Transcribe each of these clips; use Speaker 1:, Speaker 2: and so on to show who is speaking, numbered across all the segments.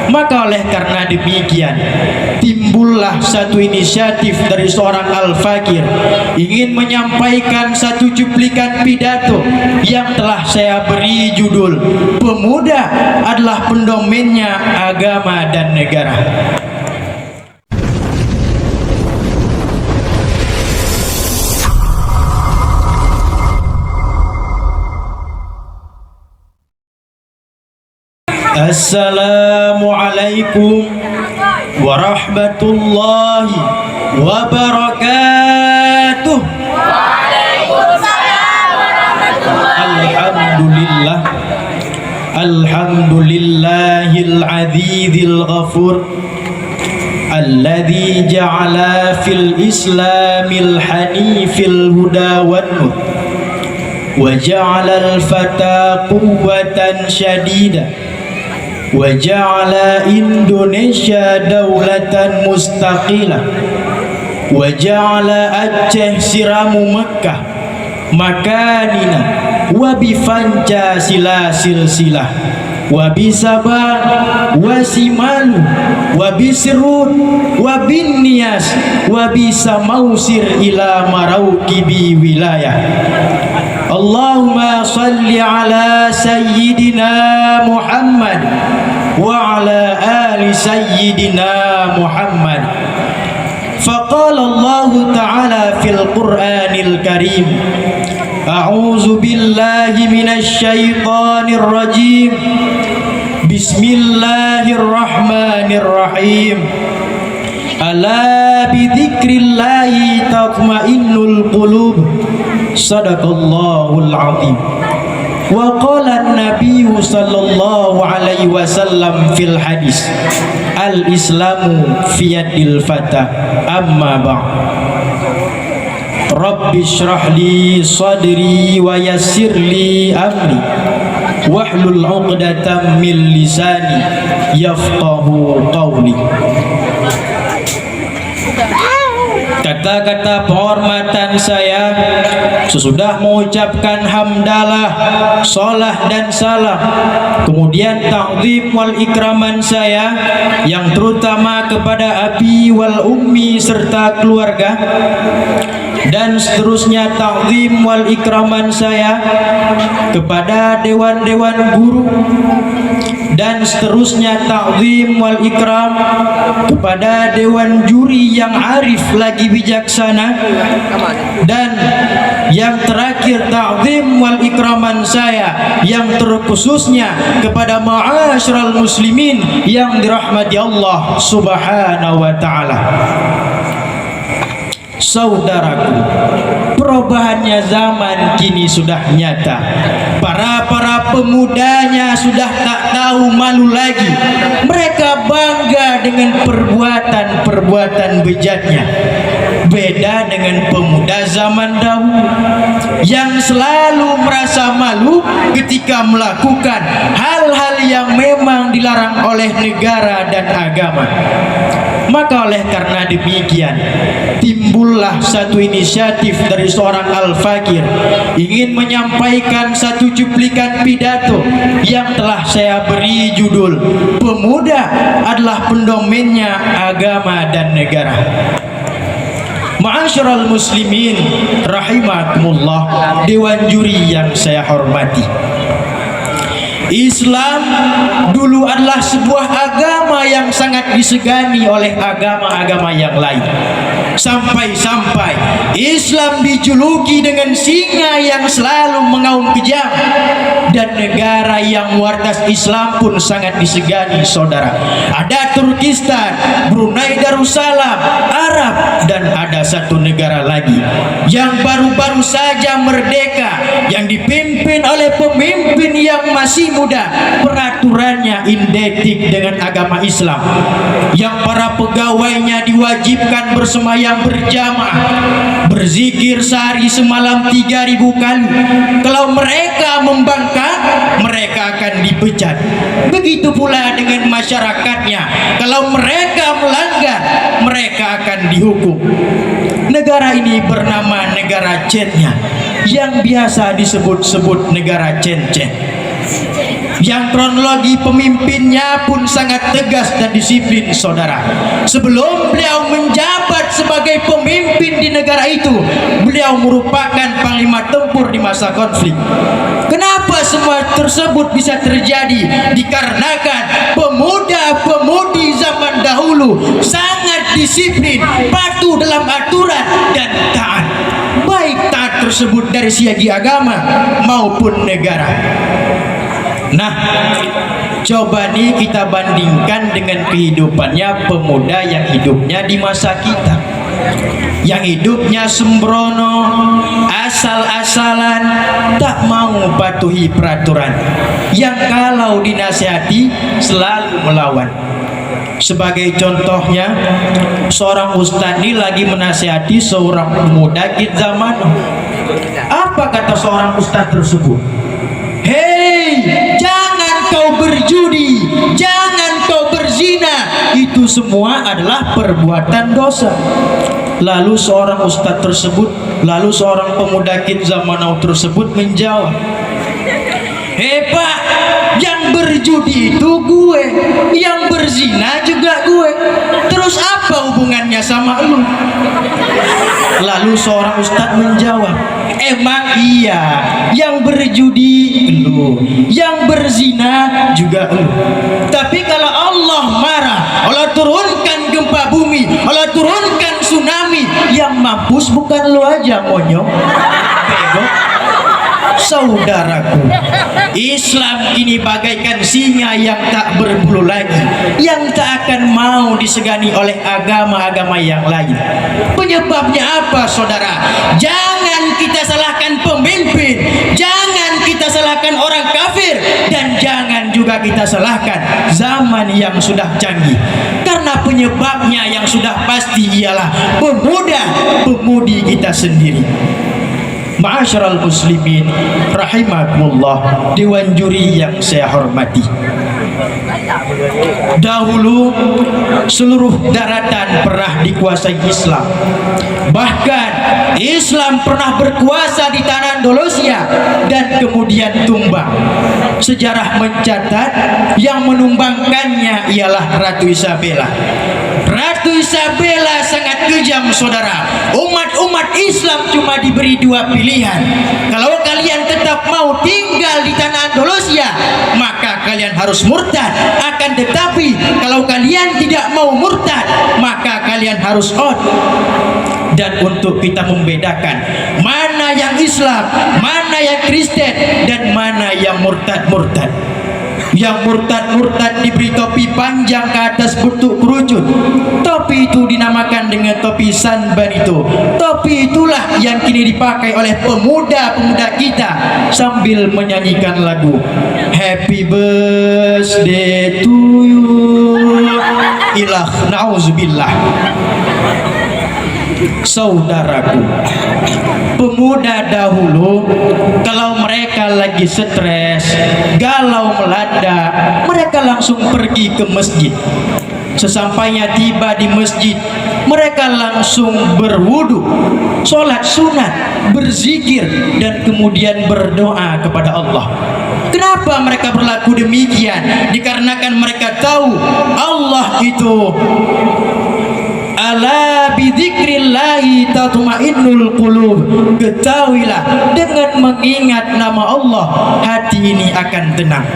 Speaker 1: Maka oleh karena demikian timbullah satu inisiatif dari seorang Al-Fakir ingin menyampaikan satu cuplikan pidato yang telah saya beri judul Pemuda adalah Pendomennya Agama dan Negara. Assalamualaikum warahmatullahi wabarakatuh.
Speaker 2: Waalaikumsalam warahmatullahi
Speaker 1: Alhamdulillah, alhamdulillahil azizil ghafur alladzi ja'ala fil islamil hanifil huda wan nur wa ja'ala al fata quwwatan syadida wa ja'ala Indonesia daulatan mustaqilah wa ja'ala Aceh siramu Mekkah makanina wa bifanca silsilah wa bisabah wa simalu wa bisrud wa binniyas wa bisamausir ila maraukibi wilayah. Allahumma salli ala sayyidina Muhammad wa ala ali sayyidina Muhammad. Faqala Allah ta'ala fil Qur'anil Karim A'udzu billahi minasy syaithanir rajim. Bismillahirrahmanirrahim. Ala bidzikrillahi tatma'innul qulub. Sadaqallahul azim. Wa qala an-nabiy sallallahu alaihi wasallam fil hadis al-islamu fi yadil fata amma ba'd. Rabbi shrah li sadri wa yassir li amri wahlul 'uqdatam min lisani yafqahu qawli. Kata-kata penghormatan saya sesudah mengucapkan hamdalah, salah dan salam, kemudian ta'zim wal ikraman saya yang terutama kepada abi wal ummi serta keluarga, dan seterusnya ta'zim wal ikraman saya kepada dewan-dewan guru, dan seterusnya ta'zim wal ikram kepada dewan juri yang arif lagi bijaksana, dan yang terakhir ta'zim wal ikraman saya yang terkhususnya kepada ma'asyiral muslimin yang dirahmati Allah subhanahu wa ta'ala. Saudaraku, perubahannya zaman kini sudah nyata. Para pemudanya sudah tak tahu malu lagi. Mereka bangga dengan perbuatan bejatnya. Beda dengan pemuda zaman dahulu yang selalu merasa malu ketika melakukan hal-hal yang memang dilarang oleh negara dan agama. Maka oleh karena demikian timbullah satu inisiatif dari seorang Al-Fakir ingin menyampaikan satu cuplikan pidato yang telah saya beri judul Pemuda adalah Pendomennya Agama dan Negara. Ma'asyiral muslimin rahimakumullah, dewan juri yang saya hormati, Islam dulu adalah sebuah agama yang sangat disegani oleh agama-agama yang lain. Sampai-sampai Islam dijuluki dengan singa yang selalu mengaum kejam, dan negara yang wardas Islam pun sangat disegani, saudara. Ada Turkistan, Brunei Darussalam, Arab, dan ada satu negara lagi yang baru-baru saja merdeka, yang dipimpin oleh pemimpin yang masih muda, peraturannya identik dengan agama Islam, yang para pegawainya diwajibkan bersemayam berjamaah, berzikir sehari semalam 3.000 kali. Kalau mereka membangkang, mereka akan dipecat. Begitu pula dengan masyarakatnya, kalau mereka melanggar, mereka akan dihukum. Negara ini bernama negara Chechnya, yang biasa disebut-sebut negara Chechen. yang kronologi pemimpinnya pun sangat tegas dan disiplin, saudara. Sebelum beliau menjabat sebagai pemimpin di negara itu, beliau merupakan panglima tempur di masa konflik. Kenapa semua tersebut bisa terjadi? Dikarenakan pemuda-pemudi zaman dahulu sangat disiplin, patuh dalam aturan dan taat. Baik taat tersebut dari segi agama maupun negara. Nah, coba nih kita bandingkan dengan kehidupannya pemuda yang hidupnya di masa kita, yang hidupnya sembrono, asal-asalan, tak mau patuhi peraturan, yang kalau dinasihati selalu melawan. Sebagai contohnya, seorang ustadz ini lagi menasihati seorang pemuda di zaman. Apa kata seorang ustadz tersebut? Hei, jangan kau berjudi, jangan kau berzina, itu semua adalah perbuatan dosa. Lalu seorang ustadz tersebut, lalu seorang pemuda kid zaman now tersebut menjawab, hei pak, yang berjudi itu gue, yang berzina juga gue, terus apa hubungannya sama lu? Lalu seorang ustadz menjawab, emang iya, yang berjudi lu, yang berzina juga lu. Tapi kalau Allah marah, Allah turunkan gempa bumi, Allah turunkan tsunami, yang mampus bukan lu aja, monyong. Bego. Saudaraku, Islam ini bagaikan singa yang tak berbulu lagi, yang tak akan mau disegani oleh agama-agama yang lain. Penyebabnya apa, saudara? Jangan kita salahkan pemimpin, jangan kita salahkan orang kafir, dan jangan juga kita salahkan zaman yang sudah canggih. Karena penyebabnya yang sudah pasti ialah pemuda-pemudi kita sendiri. Ma'asyiral muslimin rahimakumullah, dewan juri yang saya hormati. Dahulu seluruh daratan pernah dikuasai Islam. Bahkan Islam pernah berkuasa di tanah Andalusia dan kemudian tumbang. Sejarah mencatat yang menumbangkannya ialah Ratu Isabella. Ratu Isabella sangat kejam, saudara. Umat Islam cuma diberi dua pilihan. Kalau kalian tetap mau tinggal di tanah Andalusia, maka kalian harus murtad. Akan tetapi kalau kalian tidak mau murtad, maka kalian harus out. Dan untuk kita membedakan mana yang Islam, mana yang Kristen, dan mana yang murtad-murtad. Yang murtad-murtad diberi topi panjang ke atas bentuk kerucut. Topi itu dinamakan dengan topi Sanban itu. Topi itulah yang kini dipakai oleh pemuda-pemuda kita sambil menyanyikan lagu Happy Birthday to you. Ilah na'udzubillah. Saudaraku, pemuda dahulu kalau mereka lagi stres, galau melanda, mereka langsung pergi ke masjid. Sesampainya tiba di masjid, mereka langsung berwudu, sholat sunat, berzikir, dan kemudian berdoa kepada Allah. Kenapa mereka berlaku demikian? Dikarenakan mereka tahu Allah itu ala bidzikrillahi tatmainnul qulub. Ketahuilah, dengan mengingat nama Allah, hati ini akan tenang.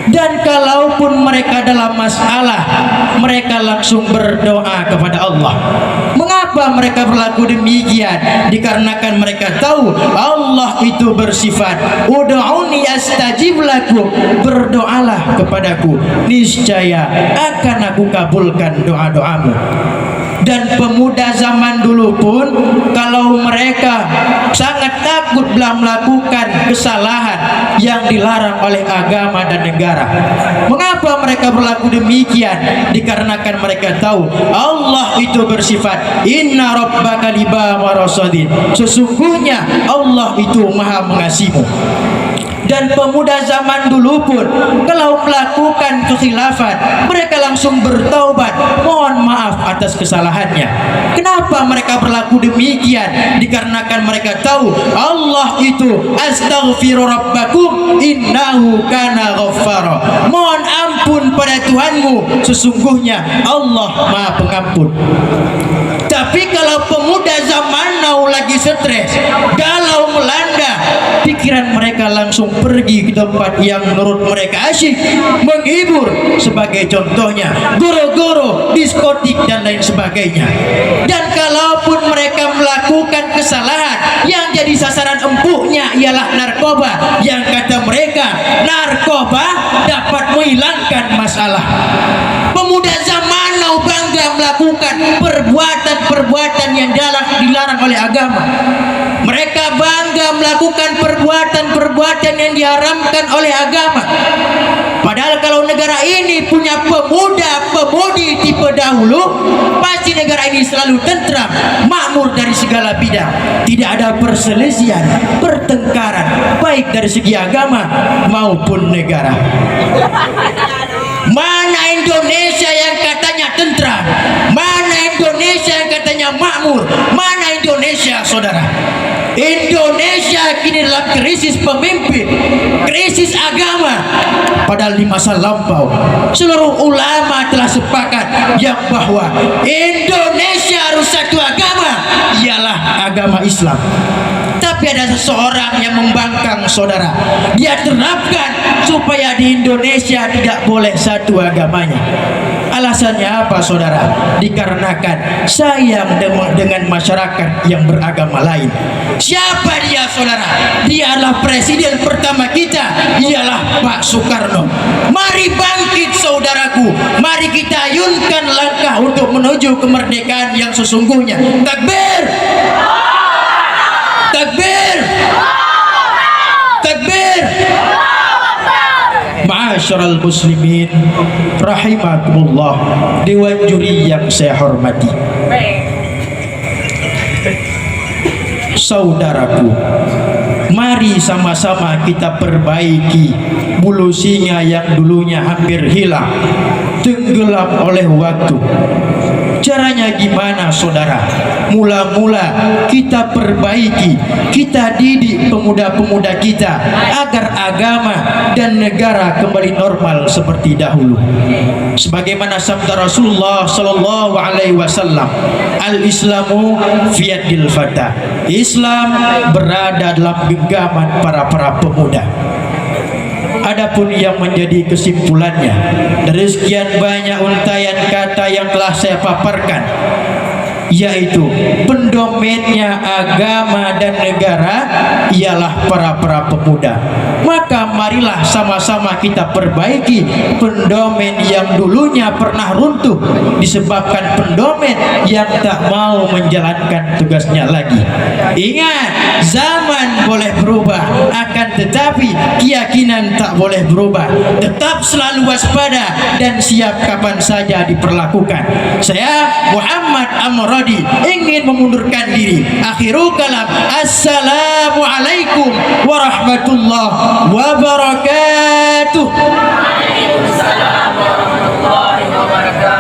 Speaker 1: Dan kalaupun mereka dalam masalah, mereka langsung berdoa kepada Allah. Mengapa mereka berlaku demikian? Dikarenakan mereka tahu Allah itu bersifat ud'uni astajib lakum, berdoalah kepadaku, niscaya akan aku kabulkan doa-doamu. Dan pemuda zaman dulu pun kalau mereka sangat takut bila melakukan kesalahan yang dilarang oleh agama dan negara. Mengapa mereka berlaku demikian? Dikarenakan mereka tahu Allah itu bersifat inna rabbaka liba marasadin, sesungguhnya Allah itu maha mengasihimu. Dan pemuda zaman dulu pun kalau melakukan kekhilafan, mereka langsung bertaubat, mohon maaf atas kesalahannya. Kenapa mereka berlaku demikian? Dikarenakan mereka tahu Allah itu astaghfiru rabbakum innahu kana ghaffara. Mohon ampun pada Tuhanmu, sesungguhnya Allah Maha Pengampun. Tapi kalau pemuda zaman now lagi stres, galau melanda, pikiran mereka langsung pergi ke tempat yang menurut mereka asyik, menghibur. Sebagai contohnya goro-goro, diskotik dan lain sebagainya. Dan kalaupun mereka melakukan kesalahan, yang jadi sasaran empuknya ialah narkoba, yang kata mereka narkoba dapat menghilangkan masalah. Pemuda zaman now bangga melakukan perbuatan-perbuatan yang dilarang oleh agama. Mereka bangga melakukan perbuatan-perbuatan yang diharamkan oleh agama. Padahal kalau negara ini punya pemuda-pemudi tipe dahulu, pasti negara ini selalu tentram, makmur dari segala bidang. Tidak ada perselisihan, pertengkaran, baik dari segi agama maupun negara. Mana Indonesia yang katanya tentram? Mana Indonesia yang katanya makmur? Mana Indonesia, saudara? Indonesia kini dalam krisis pemimpin, krisis agama. Padahal di masa lampau seluruh ulama telah sepakat yang bahwa Indonesia harus satu agama, ialah agama Islam. Tapi ada seseorang yang membangkang, saudara. Dia terapkan supaya di Indonesia tidak boleh satu agamanya. Alasannya apa, saudara? Dikarenakan sayang dengan masyarakat yang beragama lain. Siapa dia, saudara? Dia adalah presiden pertama kita, ialah Pak Soekarno. Mari bangkit, saudaraku. Mari kita ayunkan langkah untuk menuju kemerdekaan yang sesungguhnya. Takbir! Takbir! Takbir! Ma'asyiral muslimin rahimakumullah, dewan juri yang saya hormati, saudaraku, mari sama-sama kita perbaiki bulu singa yang dulunya hampir hilang, tenggelam oleh waktu. Caranya gimana, saudara? Mula-mula kita perbaiki, kita didik pemuda-pemuda kita agar agama dan negara kembali normal seperti dahulu. Sebagaimana sabda Rasulullah sallallahu alaihi wasallam, al-Islamu fi yadil fata. Islam berada dalam genggaman para pemuda. Adapun yang menjadi kesimpulannya dari sekian banyak untaian kata yang telah saya paparkan, yaitu pendomennya agama dan negara ialah para pemuda. Maka marilah sama-sama kita perbaiki pendomen yang dulunya pernah runtuh disebabkan pendomen yang tak mau menjalankan tugasnya lagi. Ingat, zaman boleh berubah, akan tetapi keyakinan tak boleh berubah. Tetap selalu waspada dan siap kapan saja diperlakukan. Saya Muhammad Amradi ingin memundurkan diri. Akhirul kalam, assalamualaikum warahmatullahi wabarakatuh.
Speaker 2: Waalaikumsalam warahmatullahi wabarakatuh.